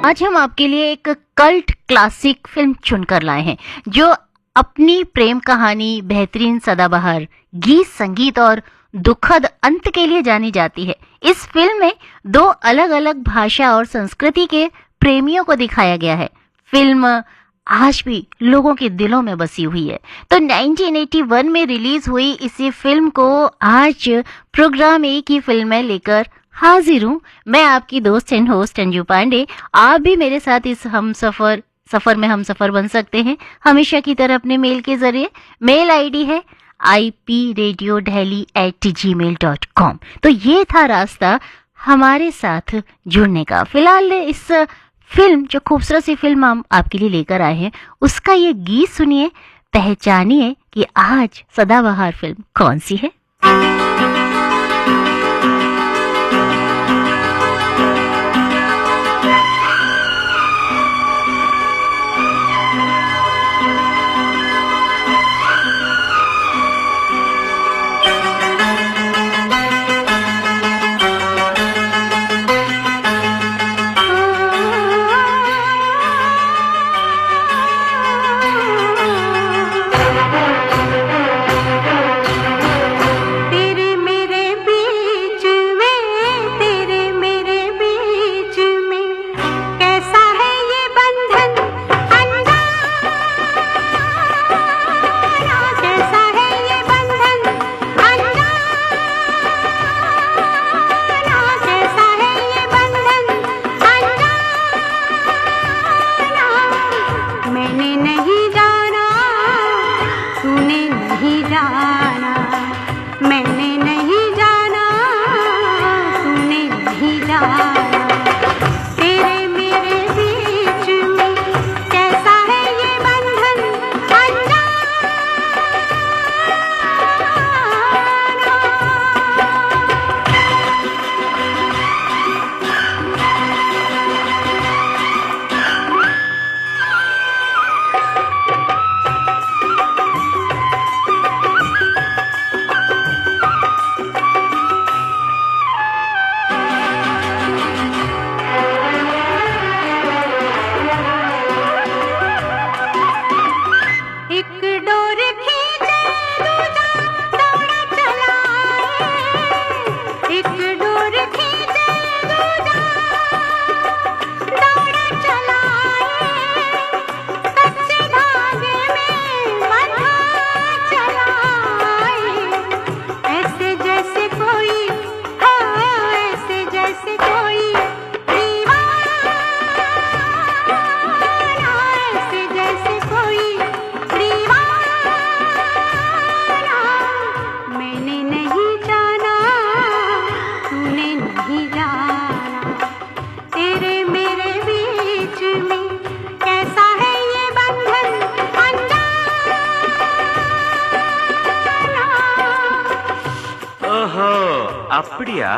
आज हम आपके लिए एक कल्ट क्लासिक फिल्म चुनकर लाए हैं जो अपनी प्रेम कहानी, बेहतरीन सदाबहार गीत संगीत और दुखद अंत के लिए जानी जाती है। इस फिल्म में दो अलग अलग भाषा और संस्कृति के प्रेमियों को दिखाया गया है। फिल्म आज भी लोगों के दिलों में बसी हुई है। तो 1981 में रिलीज हुई इसी फिल्म को आज प्रोग्राम ए की फिल्में लेकर हाजिर हूँ। मैं आपकी दोस्त एंड होस्ट अंजू पांडे। आप भी मेरे साथ इस सफर में हम सफर बन सकते हैं हमेशा की तरह अपने मेल के जरिए। मेल आईडी है ipradiodehli@gmail.com। तो ये था रास्ता हमारे साथ जुड़ने का। फिलहाल इस फिल्म, जो खूबसूरत सी फिल्म हम आपके लिए लेकर आए हैं, उसका ये गीत सुनिए, पहचानिए कि आज सदाबहार फिल्म कौन सी है। அப்படியா?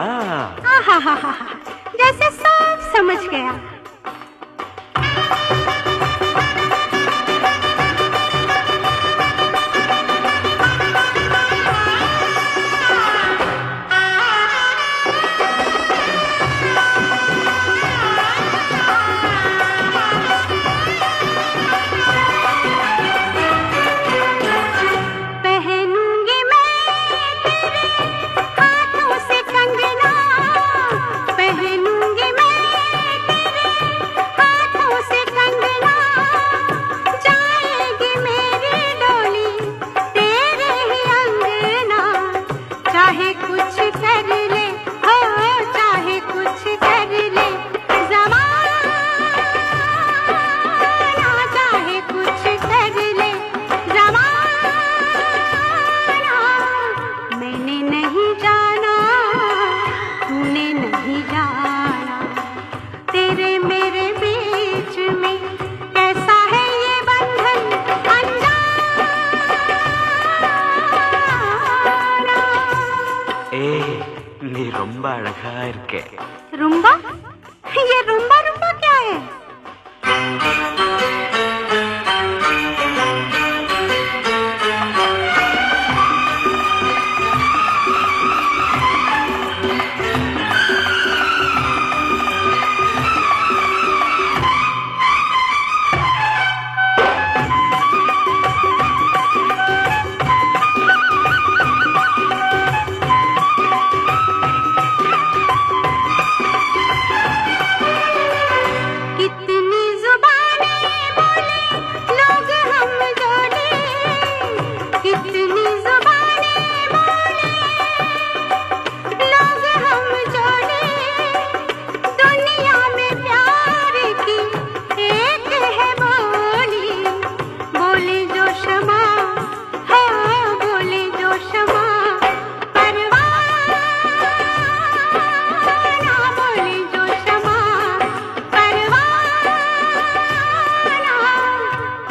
जैसे सब समझ गया। पहनूंगी मैं तेरे हाथों से कंगना। ஏய் நீ ரொம்ப அழகா இருக்க. रुम्बा? ये रुम्बा रुम्बा क्या है? कितनी जुबानें बोले लोग हम जोड़े, कितनी जुबानें बोले लोग हम जोड़े, दुनिया में प्यार की एक है बोली, बोले जो शमा, हाँ बोले जो शमा, परवाना बोले जो शमा, परवाना।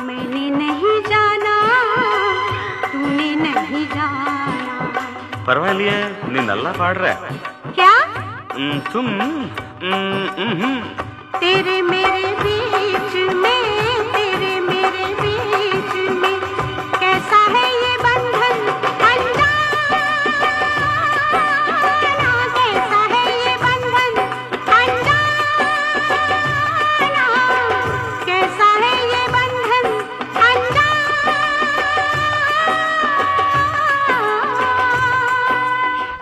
मैंने नहीं जाना, तूने नहीं जाना। பரவாயில்லையே, நீ நல்லா பாடுற. क्या? तुम तेरे मेरे बीच में, तेरे मेरे बीच में कैसा है ये बंधन अनजाना, कैसा है ये बंधन अनजाना, कैसा है ये बंधन अनजाना।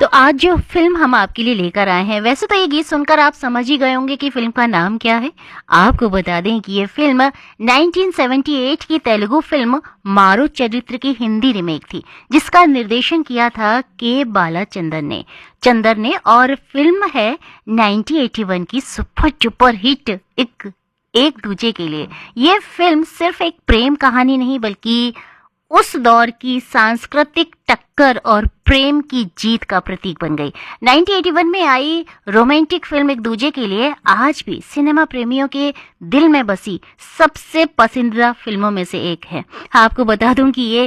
तो आज जो फिल्म हम आपके लिए लेकर आए हैं, वैसे तो ये गीत सुनकर आप समझ ही गए होंगे कि फिल्म का नाम क्या है। आपको बता दें कि ये फिल्म 1978 की तेलुगु फिल्म मारो चरित्र की हिंदी रीमेक थी, जिसका निर्देशन किया था के बालाचंदर ने और फिल्म है 1981 की सुपर डुपर हिट एक दूजे के लिए। ये फिल्म सिर्फ एक प्रेम कहानी नहीं, बल्कि उस दौर की सांस्कृतिक टक्कर और प्रेम की जीत का प्रतीक बन गई। 1981 में आई रोमांटिक फिल्म एक दूजे के लिए आज भी सिनेमा प्रेमियों के दिल में बसी सबसे पसंदीदा फिल्मों में से एक है। आपको बता दूं कि ये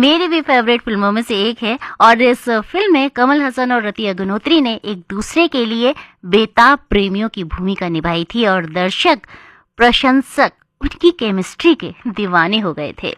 मेरी भी फेवरेट फिल्मों में से एक है और इस फिल्म में कमल हसन और रति अग्निहोत्री ने एक दूसरे के लिए बेताब प्रेमियों की भूमिका निभाई थी और दर्शक प्रशंसक उनकी केमिस्ट्री के दीवाने हो गए थे।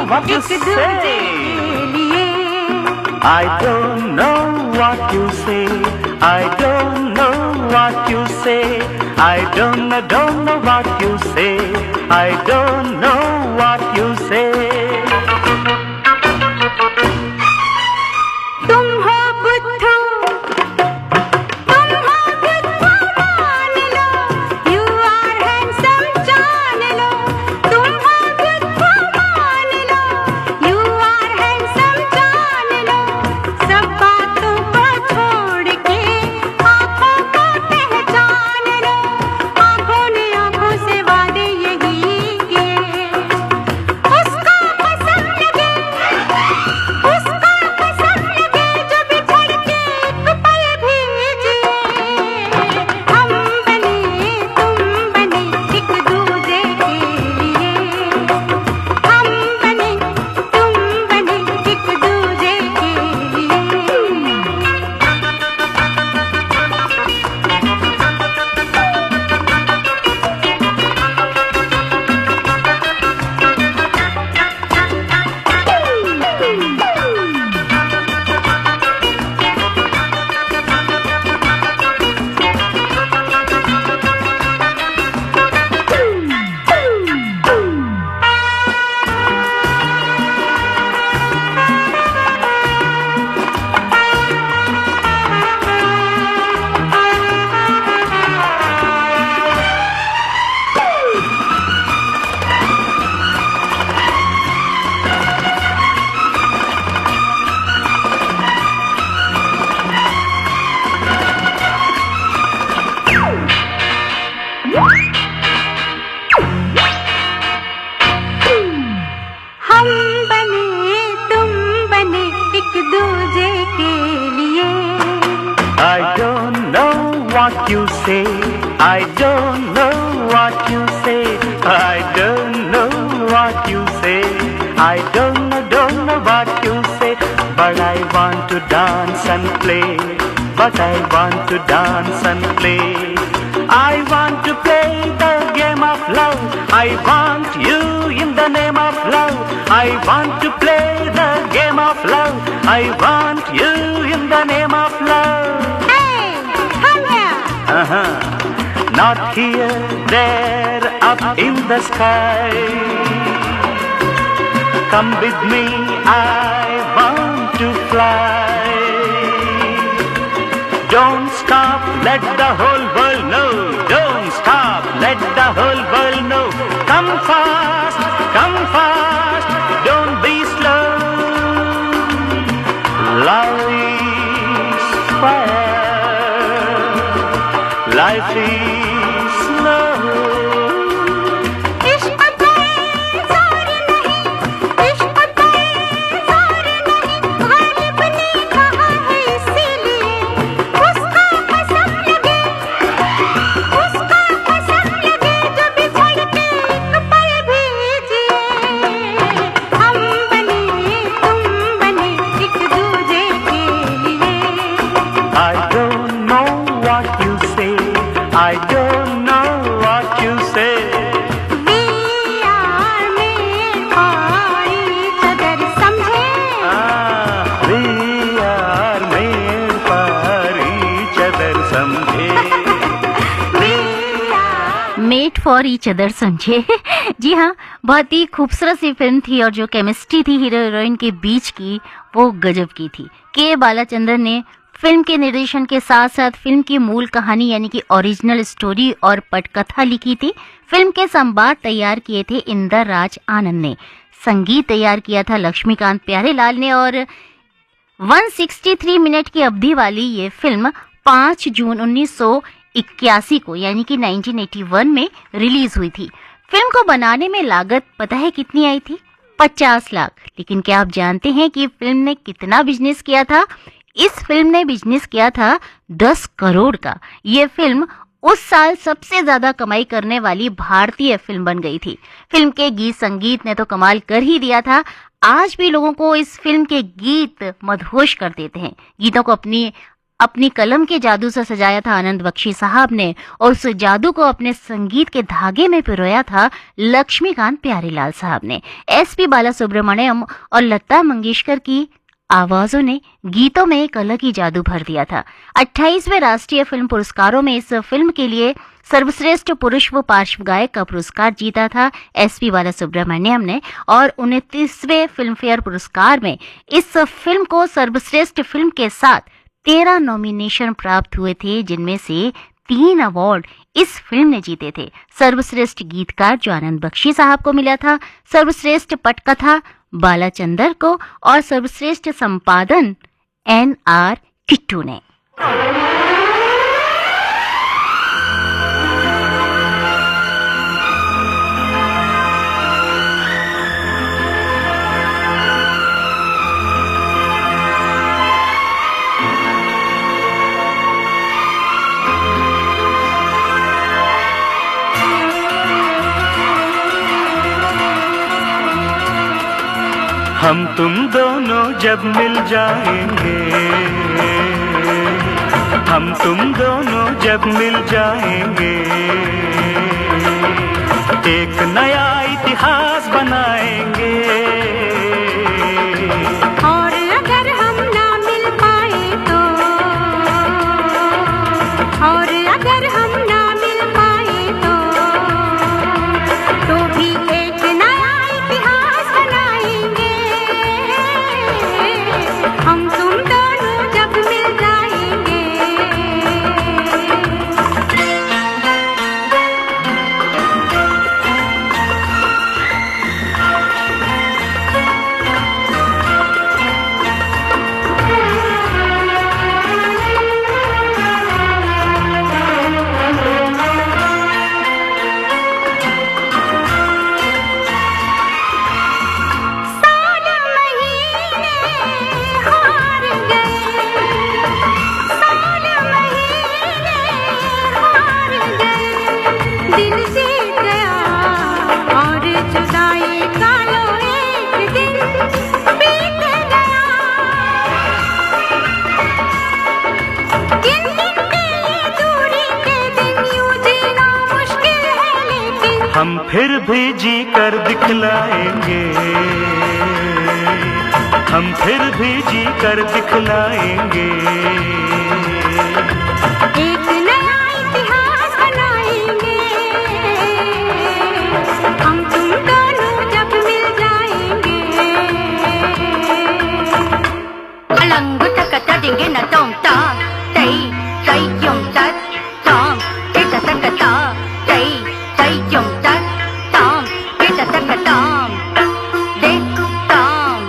what you say. I don't know what you say. I don't know what you say. I don't know what you say. I don't know what you say. तुम हो बुद्धू, तुम हो बुद्धू मान लो, you are handsome जान लो, तुम हो बुद्धू मान लो, you are handsome जान लो, सब बातों को छोड़ के आँखों को पहचान लो, आँखों ने आँखों से वादे यही किए, I don't know what you say. I don't know what you say. I don't know what you say. I don't know what you say. But I want to dance and play. But I want to dance and play. I want to play the game of love. I want you in the name of love. I want to play the game of love. I want you in the name of love. Hey, come here. Not here, there, up in the sky. Come with me, I want to fly. Don't stop, let the whole world know. Don't stop, let the whole world know. Come fast, don't be slow. Love is fire, life is slow. इश्क पे जोर नहीं, इश्क पे जोर नहीं, गालिब ने कहा है इसीलिए उसका कसम लगे जो बिछड़ के एक पल भी जिए। हम बने तुम बने एक दूजे के लिए। I don't know what you say. I don't know what you say. We are made for each other, समझे? We are made for each other, समझे? We are made for each other, समझे। जी हाँ, बहुत ही खूबसूरत सी फिल्म थी और जो chemistry थी हीरो हीरोइन के बीच की वो गजब की थी। के बालाचंद्रन ने फिल्म के निर्देशन के साथ साथ फिल्म की मूल कहानी यानी कि ओरिजिनल स्टोरी और पटकथा लिखी थी। फिल्म के संवाद तैयार किए थे इंदर राज आनंद ने, संगीत तैयार किया था लक्ष्मीकांत प्यारेलाल ने और 163 मिनट की अवधि वाली ये फिल्म 5 जून 1981 को यानी कि 1981 में रिलीज हुई थी। फिल्म को बनाने में लागत पता है कितनी आई थी? 50 लाख। लेकिन क्या आप जानते हैं कि फिल्म ने कितना बिजनेस किया था? इस फिल्म ने बिजनेस किया था 10 करोड़ का। ये फिल्म उस साल सबसे ज्यादा कमाई करने वाली भारतीय फिल्म बन गई थी। फिल्म के गीत संगीत ने तो कमाल कर ही दिया था। आज भी लोगों को इस फिल्म के गीत मदहोश कर देते हैं। गीतों को अपनी कलम के जादू से सजाया था आनंद बख्शी साहब ने और उस जादू को अपने संगीत के धागे में पिरोया था लक्ष्मीकांत प्यारेलाल साहब ने। एसपी बालासुब्रमण्यम और लता मंगेशकर की आवाजों ने गीतों में एक अलग ही जादू भर दिया था। 28वें राष्ट्रीय फिल्म पुरस्कारों में इस फिल्म के लिए सर्वश्रेष्ठ पुरुष व पार्श्व गायक का पुरस्कार जीता था एसपी बालासुब्रमण्यम ने और 29वें फिल्म फेयर पुरस्कार में इस फिल्म को सर्वश्रेष्ठ फिल्म के साथ 13 नॉमिनेशन प्राप्त हुए थे, जिनमें से 3 अवार्ड इस फिल्म ने जीते थे। सर्वश्रेष्ठ गीतकार जो आनंद बख्शी साहब को मिला था, सर्वश्रेष्ठ पटकथा बालाचंदर को और सर्वश्रेष्ठ संपादन NR किट्टू ने। हम तुम दोनों जब मिल जाएंगे, हम तुम दोनों जब मिल जाएंगे, एक नया इतिहास बनाएंगे। और अगर हम ना मिल पाए तो, और अगर हम ना मिल पाए तो भी एक नया इतिहास बनाएंगे। हम तुम दोनों जब मिल जाएंगे। हम फिर भी जी कर दिखलाएंगे, हम फिर भी जी कर दिखलाएंगे। एक नया इतिहास बनाएंगे, हम तुम दोनों जब मिल जाएंगे। अलंग तक देंगे न तुम ता तई तई क्यों तक ताम किता तक ता तई तई क्यों तक ताम किता तक ताम दे ताम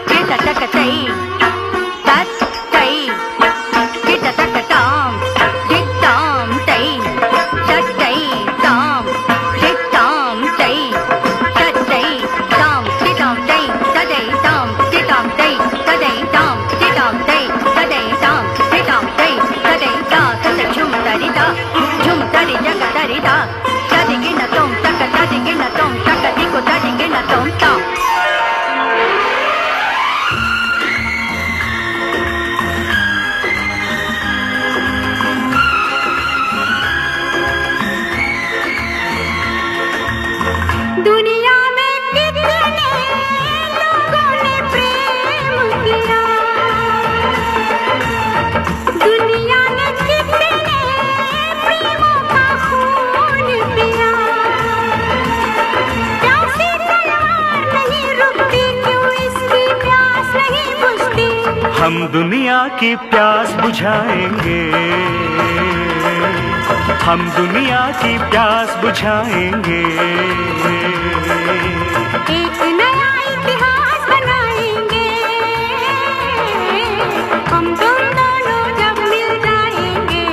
किता तक तई तक तई किता तक ताम दे ताम तई तक तई ताम दे ताम तई तक तई ताम दे ताम तई तदई ताम दे ताम तई तदई ताम दे ताम तई तदई ताम दे ताम तई तदई ता तद झुम तरी जग तरी ता तदिगे न तुम तक तदिगे न तुम तक दिको तदिगे न तुम ता। दुनिया में कितने लोगों ने प्रेम किया, दुनिया ने कितने प्रेमों का खून पिया। प्यासी तलवार नहीं रुकती, क्यों इसकी प्यास नहीं बुझती। हम दुनिया की प्यास बुझाएंगे, हम दुनिया की प्यास बुझाएंगे। एक नया इतिहास बनाएंगे, हम तुम दोनों जब मिल जाएंगे।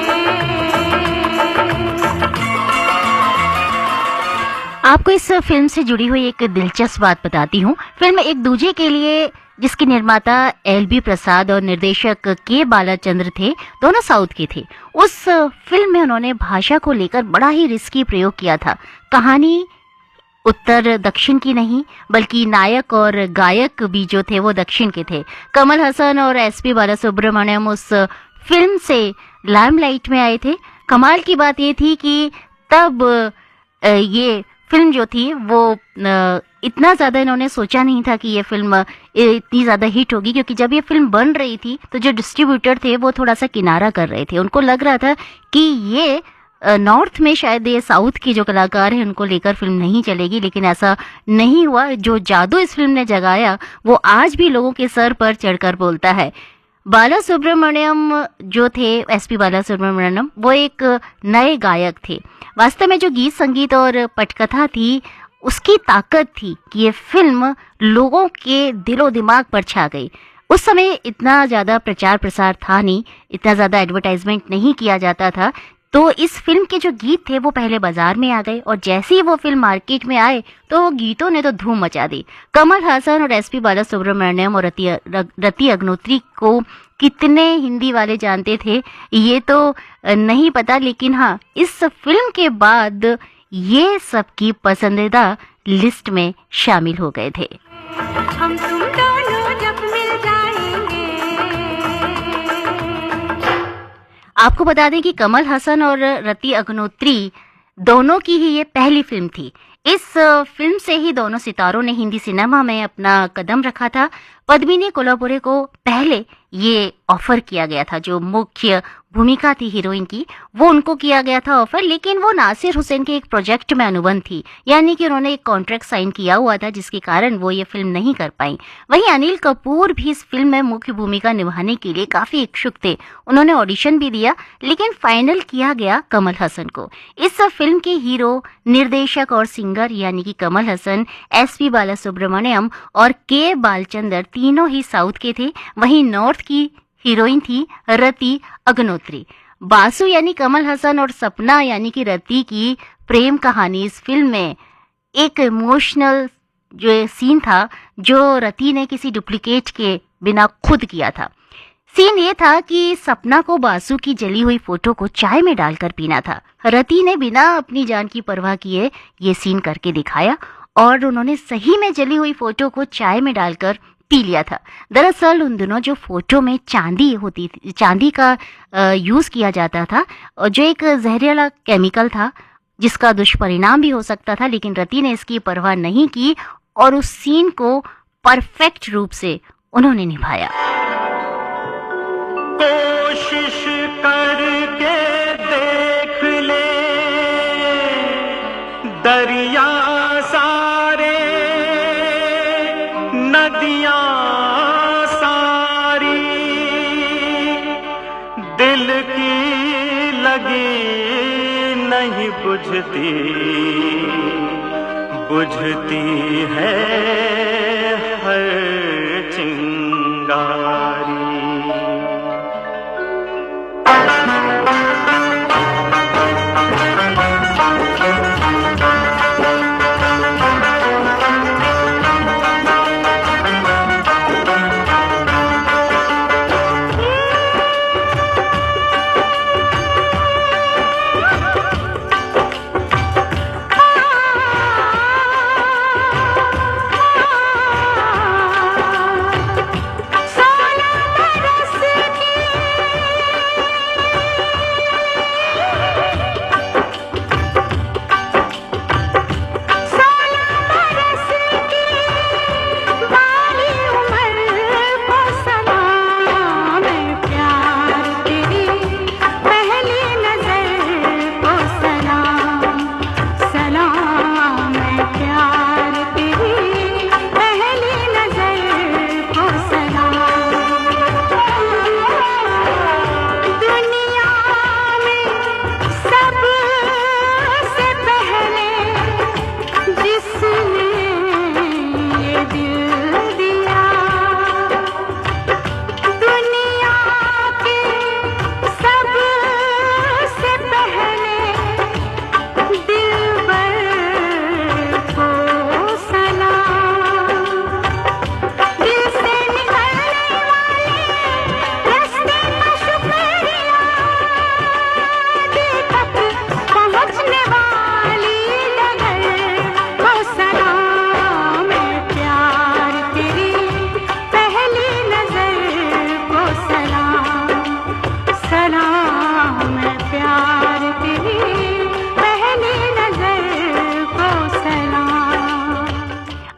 आपको इस फिल्म से जुड़ी हुई एक दिलचस्प बात बताती हूँ। फिल्म एक दूजे के लिए, जिसके निर्माता एल.बी. प्रसाद और निर्देशक के बालाचंद्र थे, दोनों साउथ के थे। उस फिल्म में उन्होंने भाषा को लेकर बड़ा ही रिस्की प्रयोग किया था। कहानी उत्तर दक्षिण की नहीं, बल्कि नायक और गायक भी जो थे वो दक्षिण के थे। कमल हसन और एस.पी. बालासुब्रमण्यम उस फिल्म से लाइमलाइट में आए थे। कमाल की बात ये थी कि तब ये फिल्म जो थी वो इतना ज़्यादा इन्होंने सोचा नहीं था कि ये फिल्म इतनी ज़्यादा हिट होगी, क्योंकि जब ये फिल्म बन रही थी तो जो डिस्ट्रीब्यूटर थे वो थोड़ा सा किनारा कर रहे थे। उनको लग रहा था कि ये नॉर्थ में शायद ये साउथ के जो कलाकार हैं उनको लेकर फिल्म नहीं चलेगी, लेकिन ऐसा नहीं हुआ। जो जादू इस फिल्म ने जगाया वो आज भी लोगों के सर पर चढ़कर बोलता है। बालासुब्रमण्यम जो थे, एस.पी. बालासुब्रमण्यम, वो एक नए गायक थे। वास्तव में जो गीत संगीत और पटकथा थी उसकी ताकत थी कि ये फिल्म लोगों के दिलो दिमाग पर छा गई। उस समय इतना ज़्यादा प्रचार प्रसार था नहीं, इतना ज़्यादा एडवर्टाइजमेंट नहीं किया जाता था, तो इस फिल्म के जो गीत थे वो पहले बाजार में आ गए और जैसे ही वो फिल्म मार्केट में आए तो वो गीतों ने तो धूम मचा दी। कमल हासन और एस.पी. बालासुब्रमण्यम और रति अग्निहोत्री को कितने हिंदी वाले जानते थे ये तो नहीं पता, लेकिन हाँ, इस फिल्म के बाद ये सबकी पसंदीदा लिस्ट में शामिल हो गए थे। हम तुम दोनों जब मिल जाएंगे। आपको बता दें कि कमल हसन और रति अग्निहोत्री दोनों की ही ये पहली फिल्म थी। इस फिल्म से ही दोनों सितारों ने हिंदी सिनेमा में अपना कदम रखा था। पद्मिनी कोल्हापुरे को पहले ये ऑफर किया गया था, जो मुख्य भूमिका थी हीरोइन की, वो उनको किया गया था ऑफर, लेकिन वो नासिर हुसैन के एक प्रोजेक्ट में अनुबंध थी, यानी कि उन्होंने एक कॉन्ट्रैक्ट साइन किया हुआ था जिसके कारण वो ये फिल्म नहीं कर पाई। वहीं अनिल कपूर भी इस फिल्म में मुख्य भूमिका निभाने के लिए काफ़ी इच्छुक थे। उन्होंने ऑडिशन भी दिया, लेकिन फाइनल किया गया कमल हसन को। इस फिल्म के हीरो, निर्देशक और सिंगर यानी कि कमल हसन, एस.पी. बालासुब्रमण्यम और के बालचंदर तीनों ही साउथ के थे। वहीं नॉर्थ की हीरोइन थी रति अग्निहोत्री। बासु यानी कमल हसन और सपना यानी कि रति की प्रेम कहानी इस फिल्म में एक इमोशनल जो सीन था, जो रति ने किसी डुप्लीकेट के बिना खुद किया था। सीन ये था कि सपना को बासु की जली हुई फोटो को चाय में डालकर पीना था। रति ने बिना अपनी जान की परवाह किए ये सीन करके दिखाया और उन्होंने सही में जली हुई फोटो को चाय में डालकर पी लिया था। दरअसल उन दिनों जो फोटो में चांदी होती थी, चांदी का यूज़ किया जाता था और जो एक जहरीला केमिकल था जिसका दुष्परिणाम भी हो सकता था, लेकिन रति ने इसकी परवाह नहीं की और उस सीन को परफेक्ट रूप से उन्होंने निभाया। कोशिश करके देख ले दरिया सारे, नदियां सारी, दिल की लगी नहीं बुझती, बुझती है हर चिंगारी।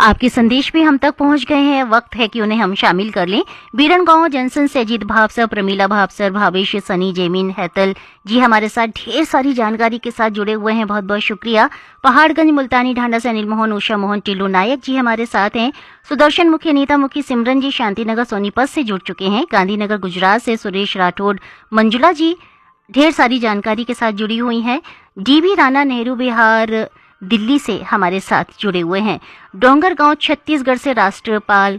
आपके संदेश भी हम तक पहुंच गए हैं। वक्त है कि उन्हें हम शामिल कर लें। बीरन गांव जंक्शन से अजीत भावसर, प्रमीला भावसर, भावेश, सनी, जेमिन, हैतल जी हमारे साथ ढेर सारी जानकारी के साथ जुड़े हुए हैं। बहुत बहुत शुक्रिया। पहाड़गंज मुल्तानी ढांडा से अनिल मोहन, उषा मोहन, टिल्लू नायक जी हमारे साथ हैं। सुदर्शन मुखी, अनीता मुखी, सिमरन जी शांतिनगर सोनीपत से जुड़ चुके हैं। गांधीनगर गुजरात से सुरेश राठौड़, मंजुला जी ढेर सारी जानकारी के साथ जुड़ी हुई हैं। डीबी राणा, नेहरू बिहार दिल्ली से हमारे साथ जुड़े हुए हैं। डोंगर गांव छत्तीसगढ़ से राष्ट्रपाल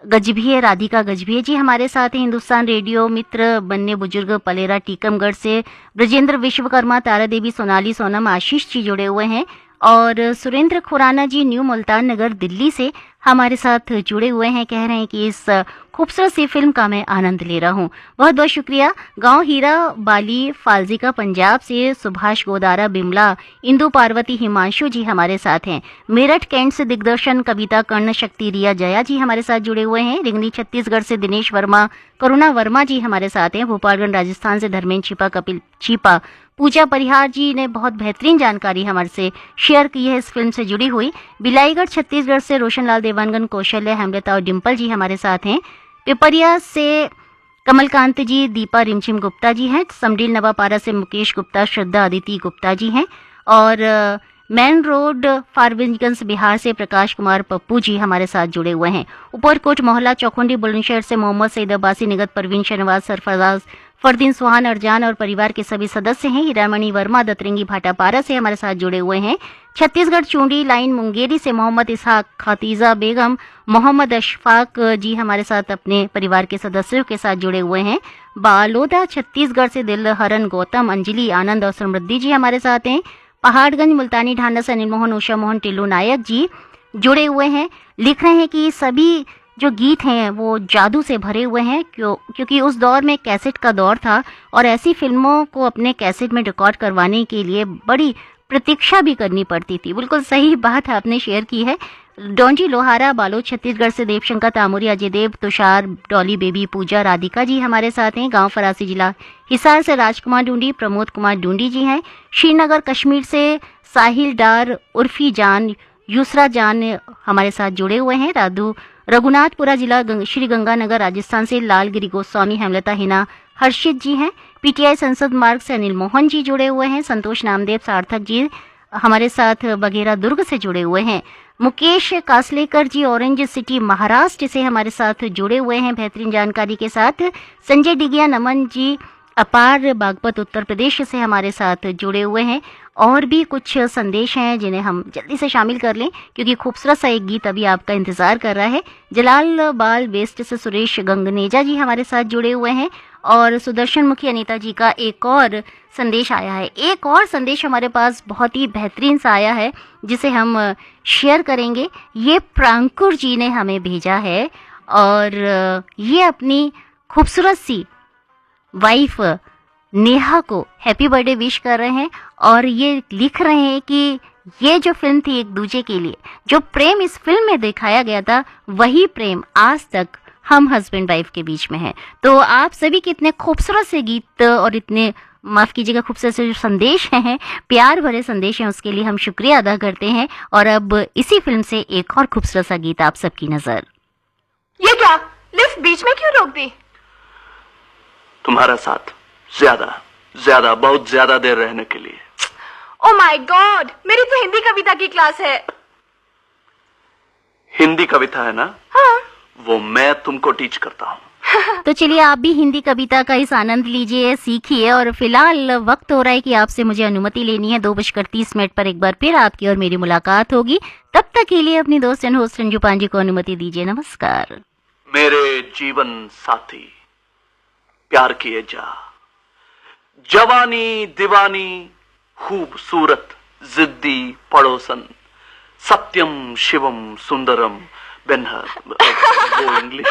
गजभिये, राधिका गजभिये जी हमारे साथ हैं। हिंदुस्तान रेडियो मित्र बन्ने बुजुर्ग पलेरा टीकमगढ़ से ब्रजेंद्र विश्वकर्मा, तारा देवी, सोनाली, सोनम, आशीष जी जुड़े हुए हैं। और सुरेंद्र खुराना जी न्यू मुल्तान नगर दिल्ली से हमारे साथ जुड़े हुए हैं। कह रहे हैं कि इस खूबसूरत सी फिल्म का मैं आनंद ले रहा हूँ। बहुत बहुत शुक्रिया। गांव हीरा बाली फालजिका पंजाब से सुभाष गोदारा, बिमला, इंदु पार्वती, हिमांशु जी हमारे साथ हैं। मेरठ कैंट से दिग्दर्शन, कविता, कर्ण शक्ति, रिया, जया जी हमारे साथ जुड़े हुए हैं। रिंगनी छत्तीसगढ़ से दिनेश वर्मा, करुणा वर्मा जी हमारे साथ हैं। भोपालगंज राजस्थान से धर्मेंद्र छिपा, कपिल छिपा, पूजा परिहार जी ने बहुत बेहतरीन जानकारी हमारे से शेयर की है इस फिल्म से जुड़ी हुई। बिलाईगढ़ छत्तीसगढ़ से रोशनलाल देवानगन, कौशल्या, हेमलता और डिम्पल जी हमारे साथ हैं। पिपरिया से कमलकांत जी, दीपा रिमझिम गुप्ता जी हैं। समडील नवापारा से मुकेश गुप्ता, श्रद्धा अदिति गुप्ता जी हैं। और मैन रोड फारबिसगंज बिहार से प्रकाश कुमार पप्पू जी हमारे साथ जुड़े हुए हैं। ऊपरकोट मोहल्ला चौखुंडी बुलंदशहर से मोहम्मद सईद अब्बासी, निगत परवीन, शहनवाज, सरफराज, फरदीन, सुहान, अरजान और परिवार के सभी सदस्य हैं। हीरामणि वर्मा दतरंगी भाटापारा से हमारे साथ जुड़े हुए हैं। छत्तीसगढ़ चूंडी लाइन मुंगेरी से मोहम्मद इसहाक, खतीजा बेगम, मोहम्मद अशफाक जी हमारे साथ अपने परिवार के सदस्यों के साथ जुड़े हुए हैं। बालोदा छत्तीसगढ़ से दिलहरन गौतम, अंजलि, आनंद और समृद्धि जी हमारे साथ हैं। पहाड़गंज मुल्तानी ढांडा से अनिल मोहन, उषा मोहन, टिल्लू नायक जी जुड़े हुए हैं। लिख रहे हैं कि सभी जो गीत हैं वो जादू से भरे हुए हैं, क्योंकि उस दौर में कैसेट का दौर था और ऐसी फिल्मों को अपने कैसेट में रिकॉर्ड करवाने के लिए बड़ी प्रतीक्षा भी करनी पड़ती थी। बिल्कुल सही बात आपने शेयर की है। डोंजी लोहारा बालोद छत्तीसगढ़ से देवशंकर तामुरी, अजय देव, तुषार, डॉली बेबी, पूजा, राधिका जी हमारे साथ हैं। गांव फरासी जिला हिसार से राजकुमार डूंडी, प्रमोद कुमार डूंडी जी हैं। श्रीनगर कश्मीर से साहिल डार, उर्फी जान, यूसरा जान हमारे साथ जुड़े हुए हैं। रघुनाथपुरा जिला श्री गंगानगर राजस्थान से लालगिरी गोस्वामी, हेमलता हिना, हर्षित जी हैं। पीटीआई संसद मार्ग से अनिल मोहन जी जुड़े हुए हैं। संतोष नामदेव सार्थक जी हमारे साथ बघेरा दुर्ग से जुड़े हुए हैं। मुकेश कासलेकर जी ऑरेंज सिटी महाराष्ट्र से हमारे साथ जुड़े हुए हैं बेहतरीन जानकारी के साथ। संजय डिगिया नमन जी अपार बागपत उत्तर प्रदेश से हमारे साथ जुड़े हुए हैं। और भी कुछ संदेश हैं जिन्हें हम जल्दी से शामिल कर लें क्योंकि खूबसूरत सा एक गीत अभी आपका इंतजार कर रहा है। जलाल बाल वेस्ट से सुरेश गंगनेजा जी हमारे साथ जुड़े हुए हैं। और सुदर्शन मुखी अनीता जी का एक और संदेश आया है। एक और संदेश हमारे पास बहुत ही बेहतरीन सा आया है जिसे हम शेयर करेंगे। ये प्रांकुर जी ने हमें भेजा है और ये अपनी खूबसूरत सी वाइफ नेहा को हैप्पी बर्थडे विश कर रहे हैं और ये लिख रहे हैं कि ये जो फिल्म थी एक दूजे के लिए, जो प्रेम इस फिल्म में दिखाया गया था वही प्रेम आज तक हम हस्बैंड वाइफ के बीच में है। तो आप सभी के इतने खूबसूरत से गीत और इतने माफ़ कीजिएगा खूबसूरत से जो संदेश हैं, प्यार भरे संदेश हैं, उसके लिए हम शुक्रिया अदा करते हैं। और अब इसी फिल्म से एक और खूबसूरत सा गीत आप सबकी नज़र। ये क्या, लिफ्ट बीच में क्यों रोक दी? तुम्हारा साथ ज्यादा बहुत ज्यादा देर रहने के लिए। ओ माय गॉड, मेरी तो हिंदी कविता की क्लास है। हिंदी कविता है ना? हाँ। वो मैं तुमको टीच करता हूँ। तो चलिए आप भी हिंदी कविता का इस आनंद लीजिए, सीखिए। और फिलहाल वक्त हो रहा है कि आपसे मुझे अनुमति लेनी है। 2:30 पर एक बार फिर आपकी और मेरी मुलाकात होगी। तब तक के लिए अपनी दोस्त एंड होस्ट रंजू पांजी को अनुमति दीजिए। नमस्कार। मेरे जीवन साथी प्यार किए जा, जवानी दीवानी खूबसूरत जिद्दी पड़ोसन, सत्यम शिवम सुंदरम बेनहर। वो इंग्लिश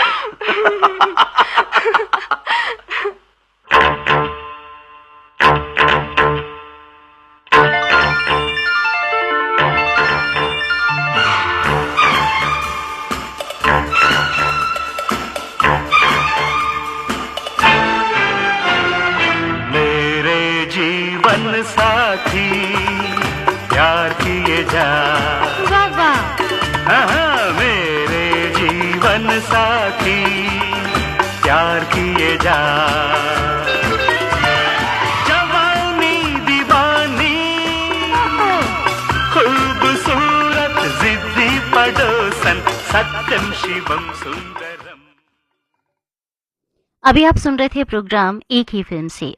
जीवन साथी प्यार किए जा। वाह वाह। हाँ, मेरे जीवन साथी प्यार किए जा। जवानी दीवानी खूबसूरत जिद्दी पड़ोसन, सत्यम शिवम सुंदरम। अभी आप सुन रहे थे प्रोग्राम एक ही फिल्म से।